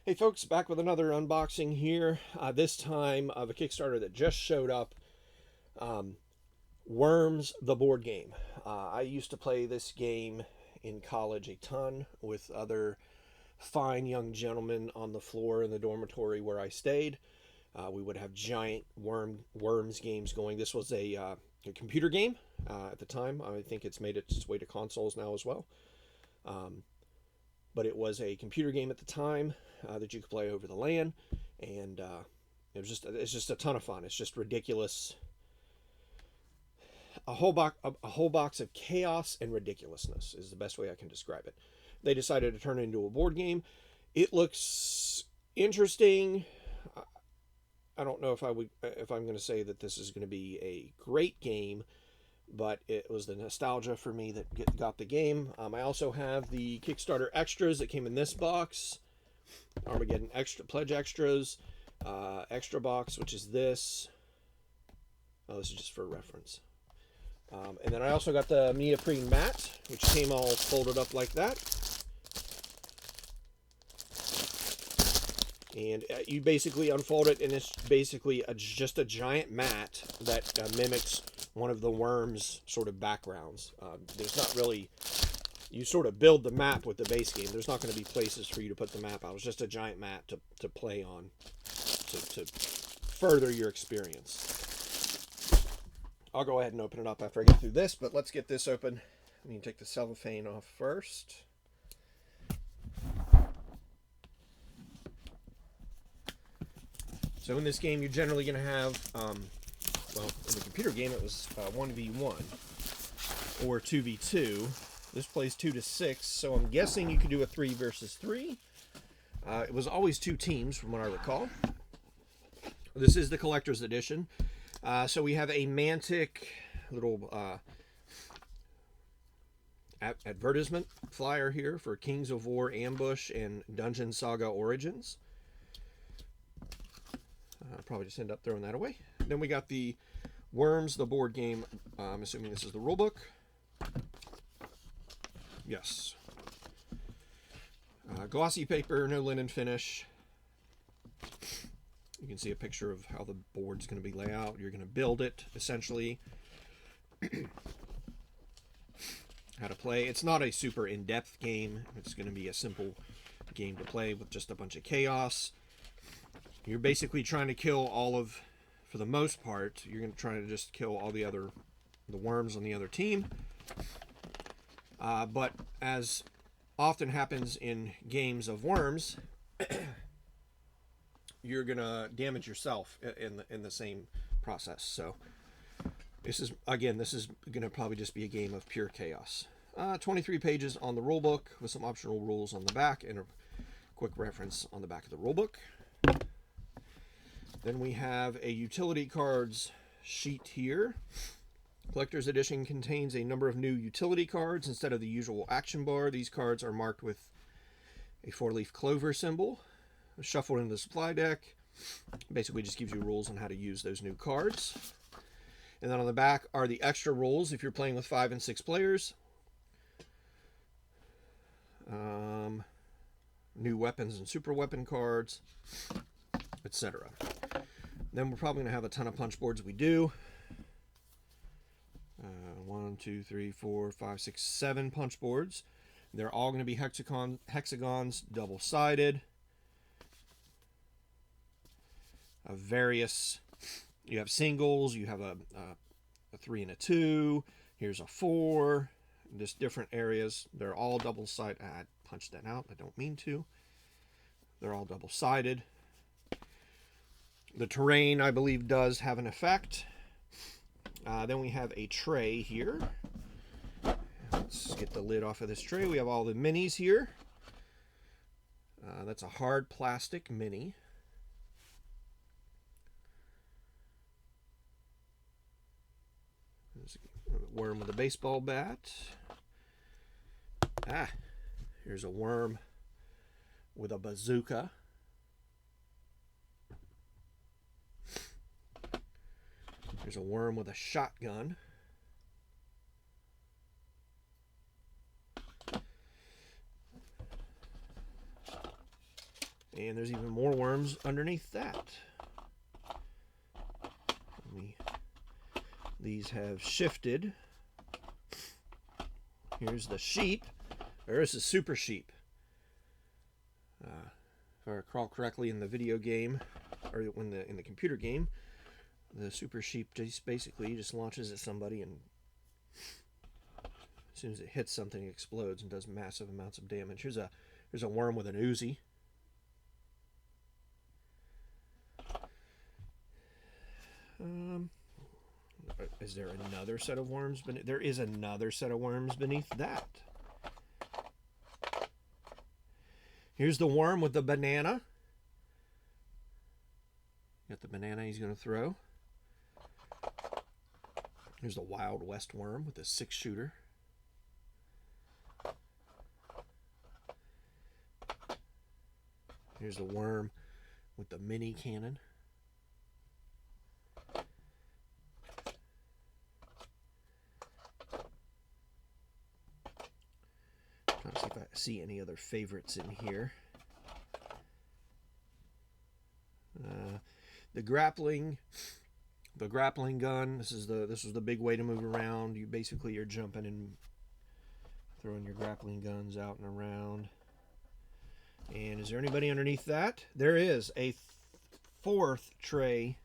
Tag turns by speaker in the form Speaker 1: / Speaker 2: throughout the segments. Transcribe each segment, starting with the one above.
Speaker 1: Hey folks, back with another unboxing here. This time of a Kickstarter that just showed up. Um, Worms, the board game. I used to play this game in college a ton with other fine young gentlemen on the floor in the dormitory where I stayed. We would have giant worms games going. This was a computer game at the time. I think it's made its way to consoles now as well. Um, but it was a computer game at the time that you could play over the LAN, and it's just a ton of fun. It's just ridiculous. A whole box of chaos and ridiculousness is the best way I can describe it. They decided to turn it into a board game. It looks interesting. I don't know if I'm going to say that this is going to be a great game, but it was the nostalgia for me that got the game. I also have the Kickstarter extras that came in this box. Armageddon extra pledge extras, extra box, which is this. Oh, this is just for reference. And then I also got the neoprene mat, which came all folded up like that. And you basically unfold it, and it's basically just a giant mat that mimics one of the worms' sort of backgrounds. There's not really. You sort of build the map with the base game. There's not going to be places for you to put the map out. It's just a giant map to play on to further your experience. I'll go ahead and open it up after I get through this, but let's get this open. We can take the cellophane off first. So in this game, you're generally going to have, well, in the computer game, it was 1v1 or 2v2. This plays 2 to 6, so I'm guessing you could do a 3 versus 3. It was always 2 teams, from what I recall. This is the collector's edition. So we have a Mantic little advertisement flyer here for Kings of War Ambush and Dungeon Saga Origins. I'll probably just end up throwing that away. Then we got the Worms, the board game. I'm assuming this is the rulebook. Yes. Glossy paper, no linen finish. You can see a picture of how the board's going to be laid out. You're going to build it, essentially. How to play. It's not a super in-depth game. It's going to be a simple game to play with just a bunch of chaos. You're basically trying to kill for the most part, you're going to try to just kill all the worms on the other team. But as often happens in games of worms, you're gonna damage yourself in the same process. So this is gonna probably just be a game of pure chaos. 23 pages on the rulebook with some optional rules on the back and a quick reference on the back of the rulebook. Then we have a utility cards sheet here. Collector's Edition contains a number of new utility cards instead of the usual action bar. These cards are marked with a 4-leaf clover symbol, shuffled into the supply deck. Basically just gives you rules on how to use those new cards. And then on the back are the extra rules if you're playing with 5 and 6 players. New weapons and super weapon cards, etc. Then we're probably going to have a ton of punch boards. We do. 1, 2, 3, 4, 5, 6, 7 punch boards. They're all going to be hexagons, double-sided. Various. You have singles. You have a 3 and a 2. Here's a 4. Just different areas. They're all double-sided. I punched that out. I don't mean to. They're all double-sided. The terrain, I believe, does have an effect. Then we have a tray here. Let's get the lid off of this tray. We have all the minis here. That's a hard plastic mini. There's a worm with a baseball bat. Here's a worm with a bazooka. There's a worm with a shotgun. And there's even more worms underneath that. These have shifted. Here's the sheep. There's a super sheep. If I recall correctly, in the video game, or in the computer game, the super sheep just basically launches at somebody, and as soon as it hits something, it explodes and does massive amounts of damage. Here's a worm with an Uzi. Is there another set of worms beneath? There is another set of worms beneath that. Here's the worm with the banana. Got the banana he's going to throw. Here's the Wild West worm with the 6-shooter. Here's the worm with the mini cannon. Trying to see if I see any other favorites in here. The grappling gun. This is the big way to move around. You're jumping and throwing your grappling guns out and around. And is there anybody underneath that? There is a fourth tray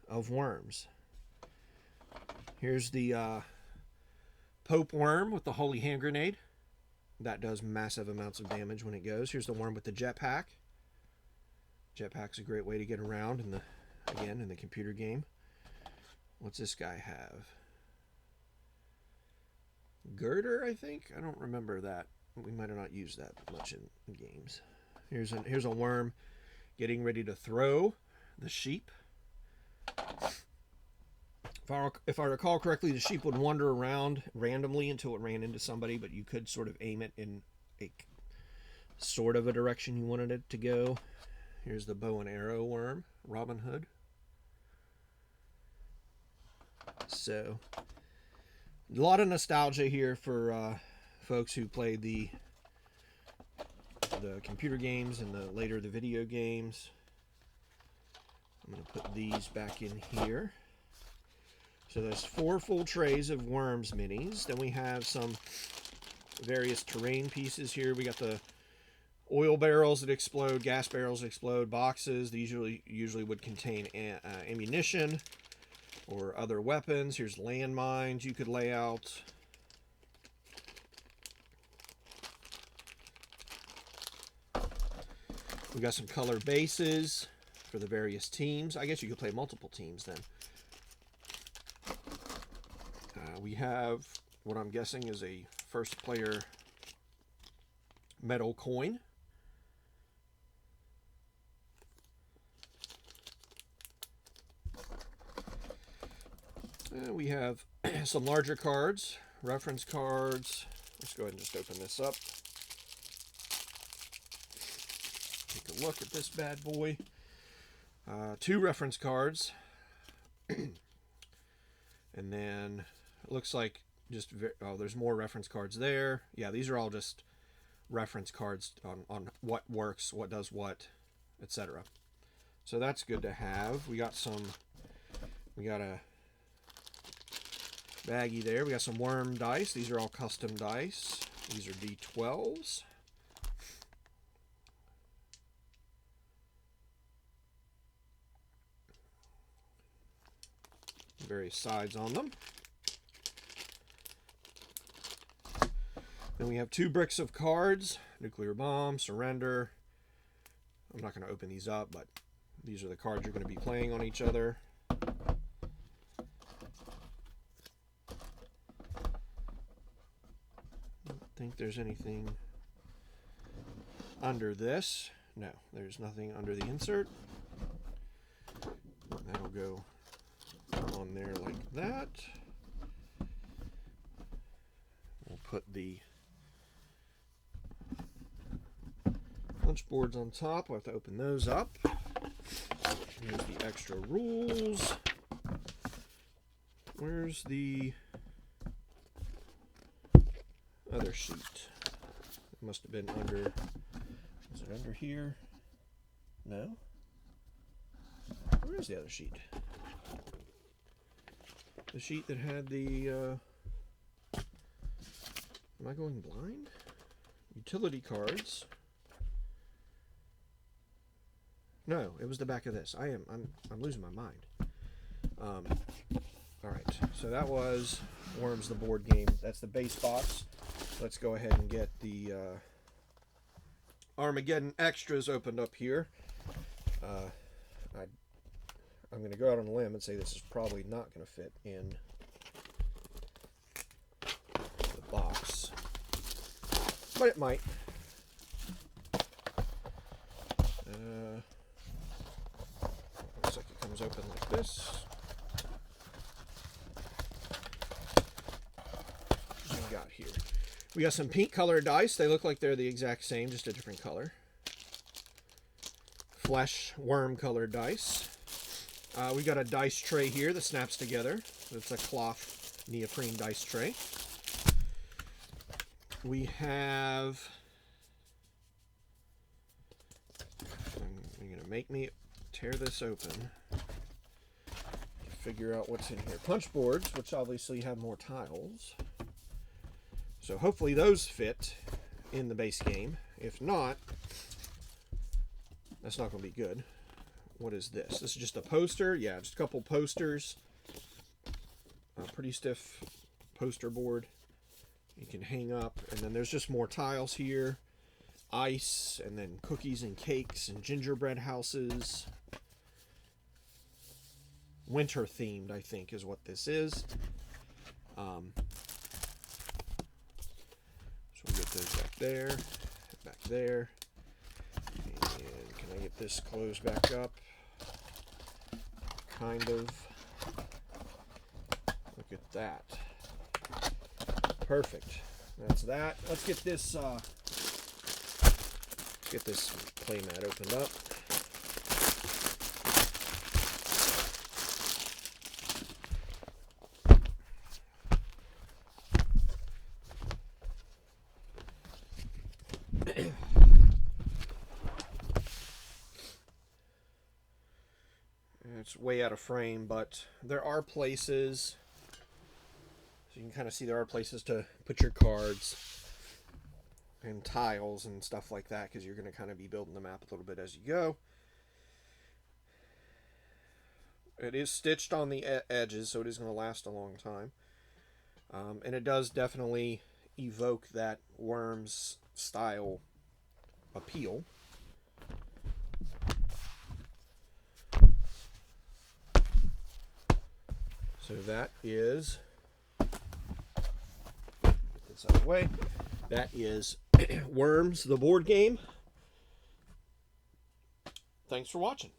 Speaker 1: of worms. Here's the Pope worm with the holy hand grenade. That does massive amounts of damage when it goes. Here's the worm with the jetpack. Jetpack's a great way to get around in the computer game. What's this guy have? Girder, I think? I don't remember that. We might have not used that much in games. Here's a worm getting ready to throw the sheep. If I recall correctly, the sheep would wander around randomly until it ran into somebody, but you could sort of aim it in a sort of a direction you wanted it to go. Here's the bow and arrow worm, Robin Hood. So, a lot of nostalgia here for folks who played the computer games and later the video games. I'm going to put these back in here. So there's 4 full trays of worms minis. Then we have some various terrain pieces here. We got the oil barrels that explode, gas barrels that explode, boxes. These usually would contain ammunition or other weapons. Here's landmines you could lay out. We got some color bases for the various teams. I guess you could play multiple teams then. We have what I'm guessing is a first player metal coin. We have some larger cards, reference cards. Let's go ahead and just open this up. Take a look at this bad boy. 2 reference cards. And then it looks like there's more reference cards there. Yeah, these are all just reference cards on what works, what does what, etc. So that's good to have. We got a baggie there. We got some worm dice. These are all custom dice. These are D12s. Various sides on them. Then we have 2 bricks of cards, nuclear bomb, surrender. I'm not going to open these up, but these are the cards you're going to be playing on each other. I don't think there's anything under this. No, there's nothing under the insert. That'll go on there like that. We'll put the lunch boards on top. We'll have to open those up. Here's the extra rules. Where's the other sheet? must have been under, is it under here? No? Where is the other sheet? The sheet that had the, am I going blind? Utility cards. No, it was the back of this. I'm losing my mind. All right, so that was Worms the board game. That's the base box. Let's go ahead and get the Armageddon extras opened up here. I'm going to go out on a limb and say this is probably not going to fit in the box, but it might. Looks like it comes open like this. What we got here? We got some pink colored dice. They look like they're the exact same, just a different color. Flesh worm colored dice. We got a dice tray here that snaps together. It's a cloth neoprene dice tray. We have, you're going to make me tear this open to figure out what's in here. Punch boards, which obviously have more tiles. So hopefully those fit in the base game. If not, that's not going to be good. What is this? This is just a poster. Yeah, just a couple posters. A pretty stiff poster board you can hang up. And then there's just more tiles here. Ice, and then cookies and cakes and gingerbread houses. Winter themed, I think, is what this is. So we get those back there, back there. And can I get this closed back up? Kind of. Look at that. Perfect. That's that. Let's get this playmat opened up. It's way out of frame, but there are places, so you can kind of see there are places to put your cards and tiles and stuff like that, because you're going to kind of be building the map a little bit as you go. It is stitched on the edges, so it is going to last a long time. And it does definitely evoke that Worms style appeal. So that is, get this out of the way, that is Worms, the board game. Thanks for watching.